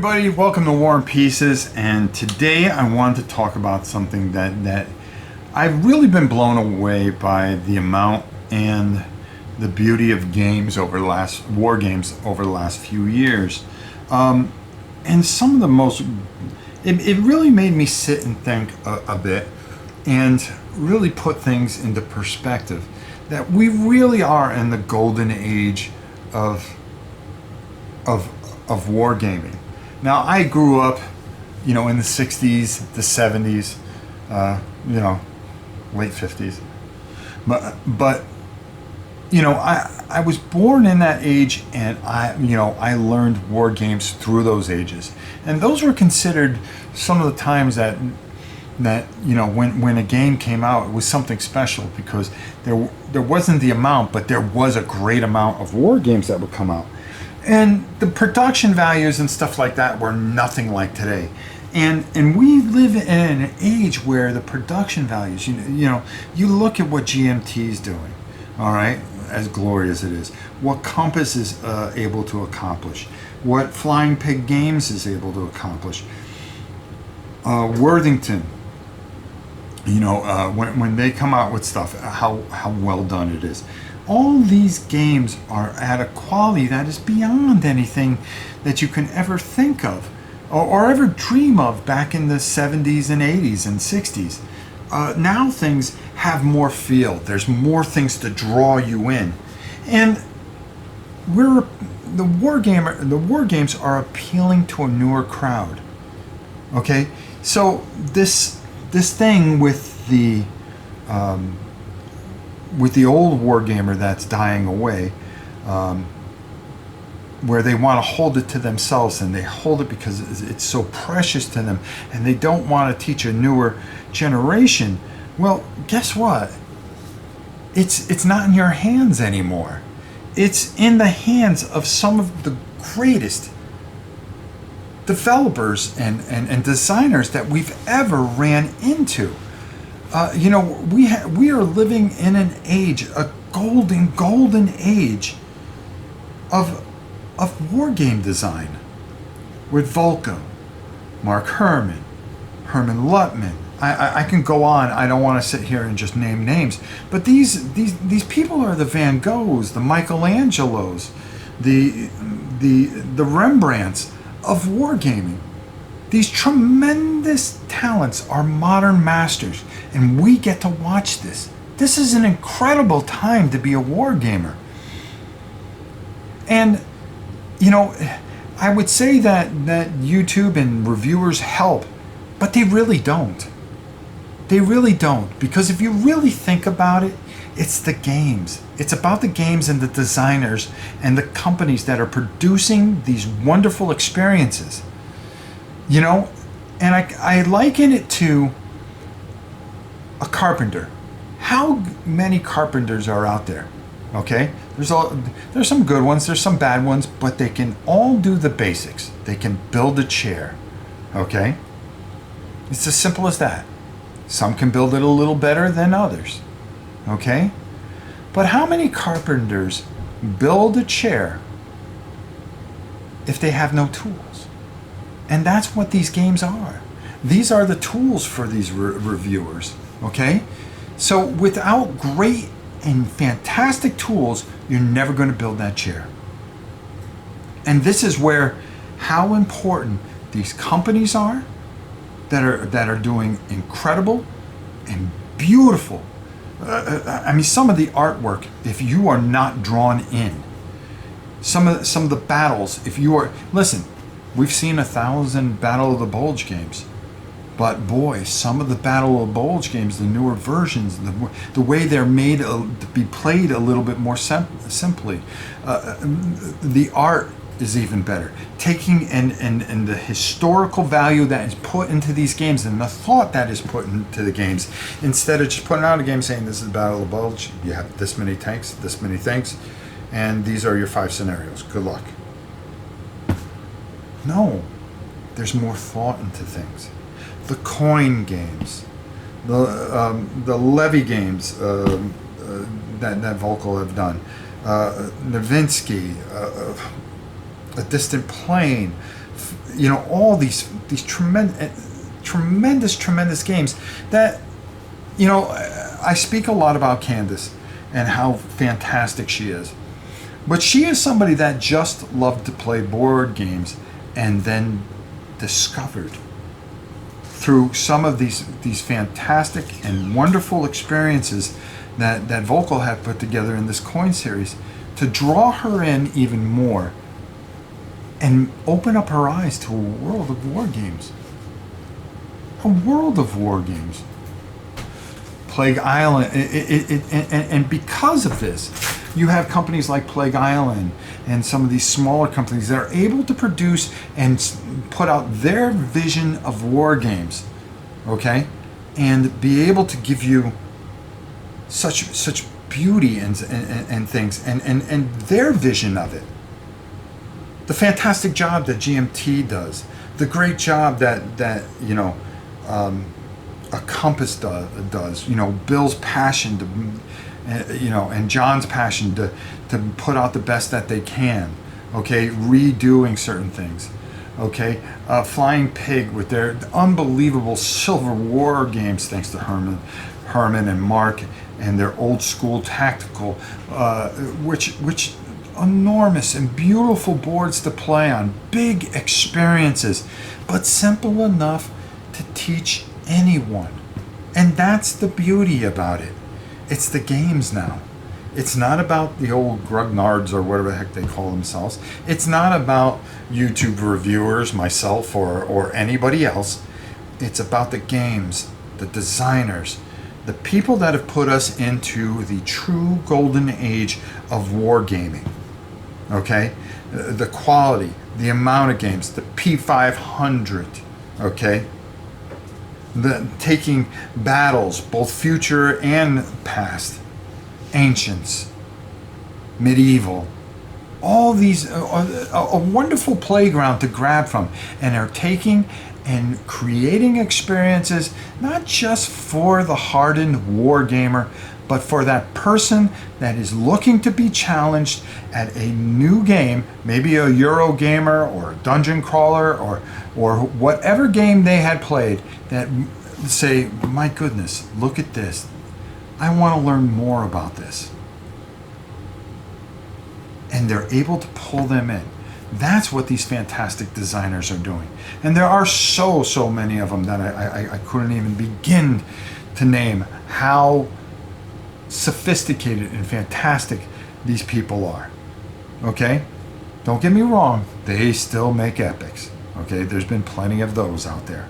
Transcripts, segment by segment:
everybody, welcome to War and Pieces, and today I wanted to talk about something that I've really been blown away by the amount and the beauty of games over the last war games over the last few years, and some of the most it really made me sit and think a bit and really put things into perspective that we really are in the golden age of wargaming. Now, I grew up, in the 60s, the 70s, late 50s. But I was born in that age, and I learned war games through those ages. And those were considered some of the times that when a game came out, it was something special because there wasn't the amount, but there was a great amount of war games that would come out. And the production values and stuff like that were nothing like today. And we live in an age where the production values, you look at what GMT is doing, all right, as glorious as it is, what Compass is able to accomplish, what Flying Pig Games is able to accomplish, Worthington, when they come out with stuff, how well done it is. All these games are at a quality that is beyond anything that you can ever think of or ever dream of back in the 70s and 80s and 60s. Now things have more feel. There's more things to draw you in. And the war games are appealing to a newer crowd. Okay? So this thing with the old wargamer that's dying away, where they want to hold it to themselves, and they hold it because it's so precious to them, and they don't want to teach a newer generation. Well, guess what? It's not in your hands anymore. It's in the hands of some of the greatest developers and designers that we've ever ran into. We are living in an age, a golden age of war game design, with Volko, Mark Herman Luttman. I can go on. I don't want to sit here and just name names, but these people are the Van Goghs, the Michelangelos, the Rembrandts of wargaming. These tremendous talents are modern masters, and we get to watch this. This is an incredible time to be a wargamer. And, I would say that YouTube and reviewers help, but they really don't. They really don't, because if you really think about it, it's the games. It's about the games and the designers and the companies that are producing these wonderful experiences. And I liken it to a carpenter. How many carpenters are out there? Okay, there's some good ones, there's some bad ones, but they can all do the basics. They can build a chair. Okay, it's as simple as that. Some can build it a little better than others. Okay, but how many carpenters build a chair if they have no tools? And that's what these games are. These are the tools for these reviewers, okay? So without great and fantastic tools, you're never going to build that chair. And this is where how important these companies are that are doing incredible and beautiful. Some of the artwork, if you are not drawn in, some of the battles, if you are, listen, we've seen 1,000 Battle of the Bulge games, but boy, some of the Battle of the Bulge games, the newer versions, the way they're made to be played a little bit more simply, the art is even better. Taking and the historical value that is put into these games and the thought that is put into the games, instead of just putting out a game saying this is Battle of the Bulge, you have this many tanks, this many things, and these are your 5 scenarios. Good luck. No, there's more thought into things. The coin games, the levy games that Volko have done, Novinsky, A Distant Plane, all these tremendous games that, I speak a lot about Candace and how fantastic she is. But she is somebody that just loved to play board games and then discovered through some of these fantastic and wonderful experiences that Vocal had put together in this coin series to draw her in even more and open up her eyes to a world of war games. A world of war games. Plague Island, and because of this, you have companies like Plague Island and some of these smaller companies that are able to produce and put out their vision of war games, okay, and be able to give you such beauty and things and their vision of it. The fantastic job that GMT does, the great job that a Compass does, Bill's passion to, and John's passion to put out the best that they can, okay, redoing certain things, okay, Flying Pig with their unbelievable Silver War games, thanks to Herman and Mark and their old school tactical, which enormous and beautiful boards to play on, big experiences, but simple enough to teach anyone. And that's the beauty about it. It's the games now. It's not about the old grognards or whatever the heck they call themselves. It's not about YouTube reviewers, myself, or anybody else. It's about the games, the designers, the people that have put us into the true golden age of wargaming. Okay? The quality, the amount of games, the P500, okay? Taking battles, both future and past, ancients, medieval, all these, a wonderful playground to grab from, and are taking and creating experiences not just for the hardened war gamer, but for that person that is looking to be challenged at a new game, maybe a Euro gamer or a dungeon crawler or whatever game they had played, that say, my goodness, look at this. I want to learn more about this. And they're able to pull them in. That's what these fantastic designers are doing. And there are so many of them that I couldn't even begin to name how sophisticated and fantastic these people are. Okay? Don't get me wrong, they still make epics. Okay? There's been plenty of those out there.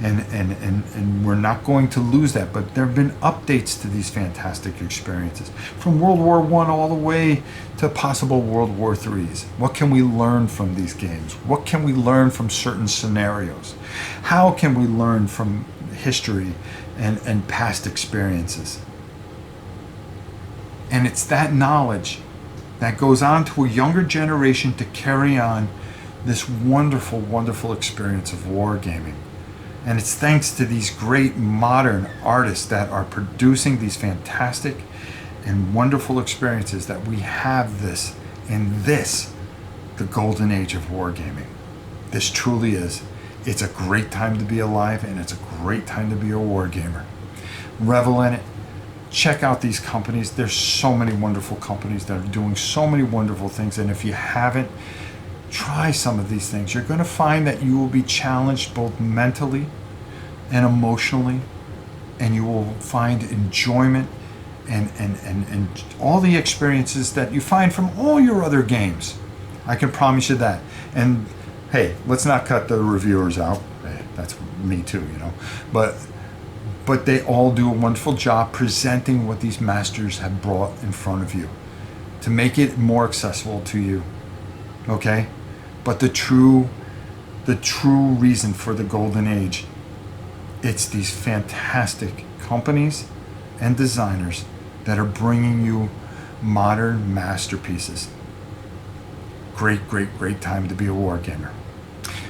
And we're not going to lose that, but there have been updates to these fantastic experiences from World War I all the way to possible World War IIIs. What can we learn from these games? What can we learn from certain scenarios? How can we learn from history and past experiences? And it's that knowledge that goes on to a younger generation to carry on this wonderful experience of wargaming. And it's thanks to these great modern artists that are producing these fantastic and wonderful experiences that we have this, the golden age of wargaming. This truly is. It's a great time to be alive, and it's a great time to be a wargamer. Revel in it. Check out these companies. There's so many wonderful companies that are doing so many wonderful things, and if you haven't, try some of these things. You're going to find that you will be challenged both mentally and emotionally, and you will find enjoyment and all the experiences that you find from all your other games. I can promise you that. And hey, let's not cut the reviewers out. Hey, that's me too, but they all do a wonderful job presenting what these masters have brought in front of you to make it more accessible to you. Okay? But the true reason for the golden age, it's these fantastic companies and designers that are bringing you modern masterpieces. Great time to be a wargamer.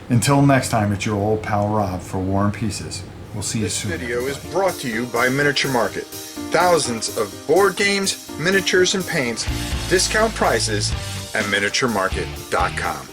Until next time, it's your old pal Rob for War and Pieces. We'll see you soon. This video is brought to you by Miniature Market. Thousands of board games, miniatures, and paints, discount prices at miniaturemarket.com.